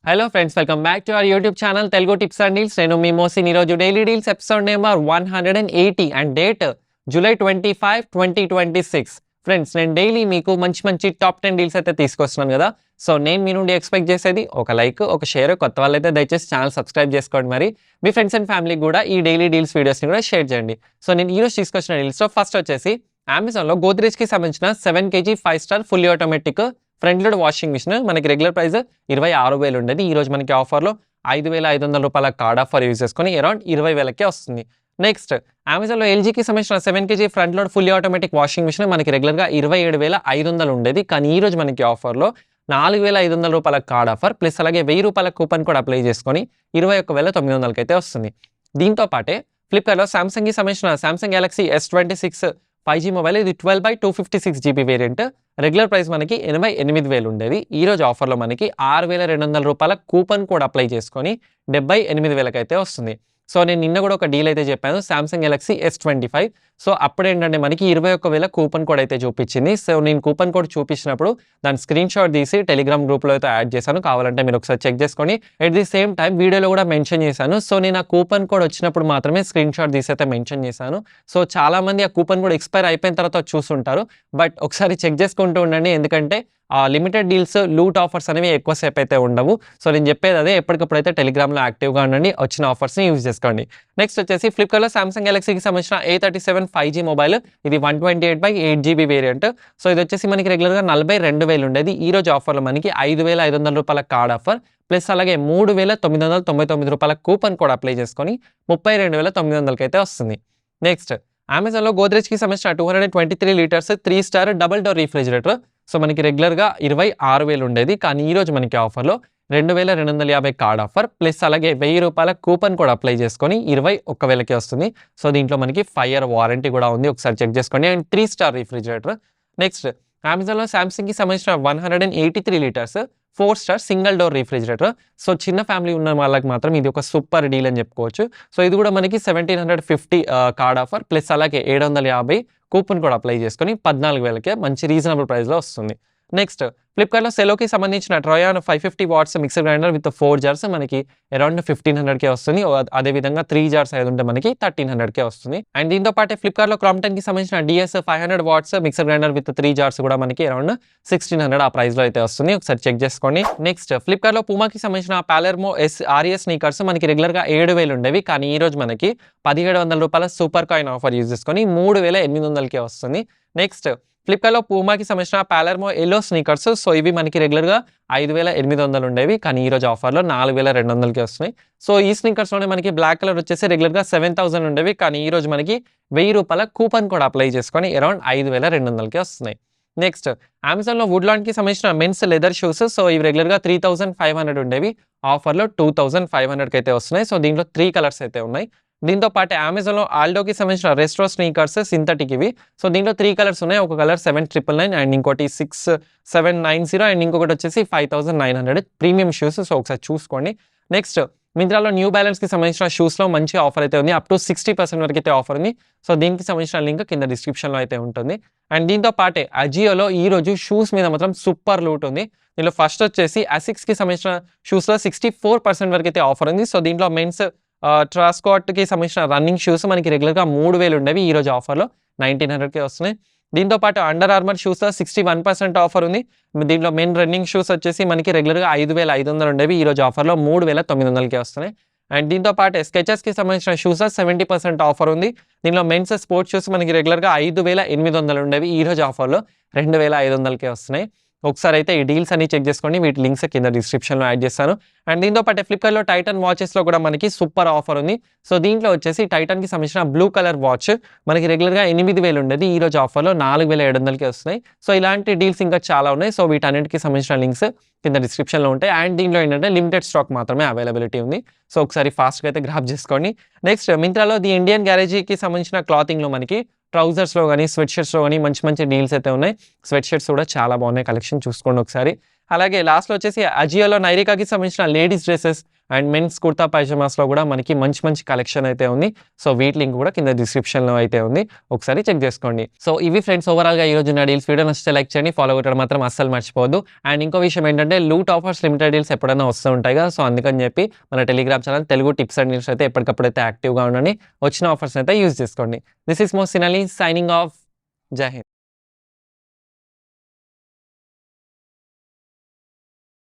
Hello friends, welcome back to our YouTube channel Telugu tips and deals. నేను మీ మోసిన్. ఈరోజు daily deals episode number 180 and date July 25, 2026. Friends, నేను daily మీకు మంచి top 10 deals అయితే తీసుకొస్తున్నాను కదా. సో నేను మీ నుండి ఎక్స్పెక్ట్ చేసేది ఒక లైక్, ఒక షేర్. కొత్త వాళ్ళైతే దయచేసి ఛానల్ సబ్స్క్రైబ్ చేసుకోండి. మరి మీ ఫ్రెండ్స్ అండ్ ఫ్యామిలీకి కూడా ఈ డైలీ డీల్స్ వీడియోస్ని కూడా షేర్ చేయండి. సో నేను ఈరోజు తీసుకొచ్చిన డీల్స్లో ఫస్ట్ వచ్చేసి అమెజాన్లో గోద్రేజ్కి సంబంధించిన 7 kg 5 star fully automatic front load washing machine మనకి రెగ్యులర్ ప్రైస్ 26,000 ఉండేది. ఈ రోజు మనకి ఆఫర్లో 5,500 రూపాయల కార్డ్ ఆఫర్ యూజ్ చేసుకొని అరౌండ్ 20,000కే వస్తుంది. నెక్స్ట్ అమెజాన్లో ఎల్జీకి సంబంధించిన 7 kg front load fully automatic washing machine మనకి రెగ్యులర్గా 27,500 ఉండేది. కానీ ఈ రోజు మనకి ఆఫర్లో 4,500 రూపాయల కార్డ్ ఆఫర్ ప్లస్ అలాగే 1,000 రూపాయల కూపన్ కూడా అప్లై చేసుకొని 21,900కి అయితే వస్తుంది. దీంతో పాటే ఫ్లిప్కార్ట్లో సామ్సంగ్కి సంబంధించిన Samsung Galaxy S26 5G mobile, ఇది 12/256 GB వేరియంట్. రెగ్యులర్ ప్రైస్ మనకి 88,000 ఉండేది. ఈ రోజు ఆఫర్లో మనకి 6,200 రూపాయల కూపన్ కోడ్ అప్లై చేసుకొని 78,000కి అయితే వస్తుంది. సో నేను నిన్న కూడా ఒక డీల్ అయితే చెప్పాను, సామ్సంగ్ గెలాక్సీ S25. సో అప్పుడేంటంటే మనకి 21,000 కూపన్ కోడ్ అయితే చూపించింది. సో నేను కూపన్ కోడ్ చూపించినప్పుడు దాని స్క్రీన్ షాట్ తీసి టెలిగ్రామ్ గ్రూప్లో అయితే యాడ్ చేశాను. కావాలంటే మీరు ఒకసారి చెక్ చేసుకొని. ఎట్ ది సేమ్ టైం వీడియోలో కూడా మెన్షన్ చేశాను. సో నేను ఆ కూపన్ కోడ్ వచ్చినప్పుడు మాత్రమే స్క్రీన్ షాట్ తీసి అయితే మెన్షన్ చేశాను. సో చాలామంది ఆ కూపన్ కోడ్ ఎక్స్పైర్ అయిపోయిన తర్వాత చూస్తుంటారు. బట్ ఒకసారి చెక్ చేసుకుంటూ ఉండండి, ఎందుకంటే ఆ లిమిటెడ్ డీల్స్, లూట్ ఆఫర్స్ అనేవి ఎక్కువసేపు అయితే ఉండవు. సో నేను చెప్పేది అదే, ఎప్పటికప్పుడు అయితే టెలిగ్రామ్లో యాక్టివ్గా ఉండండి, వచ్చిన ఆఫర్స్ని యూజ్ చేసుకోండి. నెక్స్ట్ వచ్చేసి ఫ్లిప్కార్ట్లో సామ్సంగ్ గెలాక్సీకి సంబంధించిన A37 5G మొబైల్, ఇది 128/8 GB వేరియంట్. సో ఇది వచ్చేసి మనకి రెగ్యులర్గా 42,000 ఉండేది. ఈ రోజు ఆఫర్లో మనకి 5,500 రూపాయల కార్డ్ ఆఫర్ ప్లస్ అలాగే 3,999 రూపాయల కూపన్ కోడ్ అప్లై చేసుకొని 32,900కి అయితే వస్తుంది. నెక్స్ట్ అమెజాన్లో గోద్రేజ్కి సంబంధించిన 223 litres 3 star double door refrigerator. So మనకి రెగ్యులర్గా 26,000 ఉండేది. కానీ ఈ రోజు మనకి ఆఫర్లో 2,250 కార్డ్ ఆఫర్ ప్లస్ అలాగే 1,000 రూపాయల కూపన్ కోడ్ అప్లై చేసుకొని 21,000కి వస్తుంది. సో దీంట్లో మనకి 5 year వారంటీ కూడా ఉంది, ఒకసారి చెక్ చేసుకోండి. And 3 star refrigerator. నెక్స్ట్ అమెజాన్లో సామ్సంగ్కి సంబంధించిన 183 litres 4 star single door refrigerator. So చిన్న ఫ్యామిలీ ఉన్న వాళ్ళకి మాత్రం ఇది ఒక సూపర్ డీల్ అని చెప్పుకోవచ్చు. సో ఇది కూడా మనకి 1,750 కార్డ్ ఆఫర్ ప్లస్ అలాగే 750 కూపన్ కూడా అప్లై చేసుకొని 14,000కే మంచి రీజనబుల్ ప్రైస్లో వస్తుంది. నెక్స్ట్ ఫ్లిప్కార్ట్లో సెలోకి సంబంధించిన Trion 550 watts mixer grinder with 4 jars మనకి అరౌండ్ 1,500కే వస్తుంది. అదేవిధంగా 3 jars అయితే ఉంటే మనకి 1,300కే వస్తుంది. అండ్ దీంతో పాటే ఫ్లిప్కార్ట్లో క్రాంప్టన్కి సంబంధించిన DS 500 watts mixer grinder with 3 jars కూడా మనకి అరౌండ్ 1,600 ఆ ప్రైస్లో అయితే వస్తుంది, ఒకసారి చెక్ చేసుకోండి. నెక్స్ట్ ఫ్లిప్కార్ట్లో పూమాకి సంబంధించిన పాలెర్మో RES స్నీకర్స్ మనకి రెగ్యులర్గా 7,000 ఉండేవి. కానీ ఈ రోజు మనకి 1,700 రూపాయల సూపర్ కాయిన్ ఆఫర్ యూజ్ చేసుకొని 3,800కే వస్తుంది. నెక్స్ట్ ఫ్లిప్కార్ట్లో పూమాకి సంబంధించిన పాలెర్మో ఎల్లో స్నీకర్స్. సో ఇవి మనకి రెగ్యులర్గా 5,800 ఉండేవి. కానీ ఈ రోజు ఆఫర్లో 4,200కి వస్తున్నాయి. సో ఈ స్నీకర్స్లోనే మనకి బ్లాక్ కలర్ వచ్చేసి రెగ్యులర్గా 7,000 ఉండేవి. కానీ ఈ రోజు మనకి 1,000 రూపాయల కూపన్ కోడ్ అప్లై చేసుకొని అరౌండ్ 5,200కి వస్తున్నాయి. నెక్స్ట్ అమెజాన్లో వుడ్లాండ్కి సంబంధించిన మెన్స్ లెదర్ షూస్. సో ఇవి రెగ్యులర్గా 3,500 ఉండేవి, ఆఫర్లో 2,500కి అయితే వస్తున్నాయి. సో దీంట్లో 3 కలర్స్ అయితే ఉన్నాయి. దీంతో పాటు అమెజాన్లో ఆల్డోకి సంబంధించిన రెస్ట్రో స్నీకర్స్ సింథటిక్ ఇవి. సో దీంట్లో 3 కలర్స్ ఉన్నాయి. ఒక కలర్ 7,999 అండ్ ఇంకోటి 6,790 అండ్ ఇంకొకటి వచ్చేసి 5,900 ప్రీమియం షూస్. సో ఒకసారి చూసుకోండి. నెక్స్ట్ మింత్రాలో న్యూ బ్యాలెన్స్కి సంబంధించిన షూస్లో మంచి ఆఫర్ అయితే ఉంది, అప్ టు 60% వరకు అయితే ఆఫర్ ఉంది. సో దీనికి సంబంధించిన లింక్ కింద డిస్క్రిప్షన్లో అయితే ఉంటుంది. అండ్ దీంతో పాటే అజియోలో ఈ రోజు షూస్ మీద మాత్రం సూపర్ లూట్ ఉంది. దీనిలో ఫస్ట్ వచ్చేసి ASICస్కి సంబంధించిన షూస్లో 64% వరకు అయితే ఆఫర్ ఉంది. సో దీంట్లో మెన్స్ ట్రాస్కాట్కి సంబంధించిన రన్నింగ్ షూస్ మనకి రెగ్యులర్గా 3,000 ఉండేవి, ఈ రోజు ఆఫర్లో 1,900కే వస్తున్నాయి. దీంతో పాటు అండర్ ఆర్మర్ షూస్లో 61% ఆఫర్ ఉంది. దీంట్లో మెన్ రన్నింగ్ షూస్ వచ్చేసి మనకి రెగ్యులర్గా 5,500 ఉండేవి, ఈ రోజు ఆఫర్లో 3,900కే వస్తున్నాయి. అండ్ దీంతో పాటు స్కెచెస్కి సంబంధించిన షూస్లో 70% ఆఫర్ ఉంది. దీనిలో మెన్స్ స్పోర్ట్స్ షూస్ మనకి రెగ్యులర్గా 5,800 ఉండేవి, ఈ రోజు ఆఫర్లో 2,500కే వస్తున్నాయి. ఒకసారి అయితే ఈ డీల్స్ అన్ని చెక్ చేసుకోండి, వీటి లింక్స్ కింద డిస్క్రిప్షన్లో యాడ్ చేస్తాను. అండ్ దీంతో పాటు ఫ్లిప్కార్ట్లో టైటన్ వాచెస్లో కూడా మనకి సూపర్ ఆఫర్ ఉంది. సో దీంట్లో వచ్చేసి టైటన్కి సంబంధించిన బ్లూ కలర్ వాచ్ మనకి రెగ్యులర్గా 8,000 ఉండేది, ఈ రోజు ఆఫర్లో 4,700కి వస్తున్నాయి. సో ఇలాంటి డీల్స్ ఇంకా చాలా ఉన్నాయి. సో వీటన్నిటికి సంబంధించిన లింక్స్ కింద డిస్క్రిప్షన్లో ఉంటాయి. అండ్ దీంట్లో ఏంటంటే లిమిటెడ్ స్టాక్ మాత్రమే అవైలబిలిటీ ఉంది. సో ఒకసారి ఫాస్ట్గా అయితే గ్రాప్ చేసుకోండి. నెక్స్ట్ మింత్రాలో ది ఇండియన్ గ్యారేజీకి సంబంధించిన క్లాతింగ్లో మనకి ట్రౌజర్స్లో కానీ స్వెట్ షర్ట్స్లో కానీ మంచి డీల్స్ అయితే ఉన్నాయి. స్వెట్ షర్ట్స్ కూడా చాలా బాగున్నాయి, కలెక్షన్ చూసుకోండి ఒకసారి. అలాగే లాస్ట్లో వచ్చేసి అజియోలో నైరికాకి సంబంధించిన ladies dresses and men's kurta పైజామాస్లో కూడా మనకి మంచి మంచి కలెక్షన్ అయితే ఉంది. సో వీటి లింక్ కూడా కింద డిస్క్రిప్షన్లో అయితే ఉంది, ఒకసారి చెక్ చేసుకోండి. సో ఇవి ఫ్రెండ్స్ ఓవరాల్గా ఈరోజు నా డీల్స్. వీడియో నచ్చితే లైక్ చేయండి, ఫాలో అవ్వడం మాత్రం అస్సలు మర్చిపోవద్దు. అండ్ ఇంకో విషయం ఏంటంటే లూట్ ఆఫర్స్, లిమిటెడ్ డీల్స్ ఎప్పుడైనా వస్తూ ఉంటాయి కదా, సో అందుకని చెప్పి మన Telegram channel Telugu tips and deals అయితే ఎప్పటికప్పుడు అయితే యాక్టివ్గా ఉండండి, వచ్చిన ఆఫర్స్ అయితే యూజ్ చేసుకోండి. This is Mohsin Ali signing off. జై హింద్.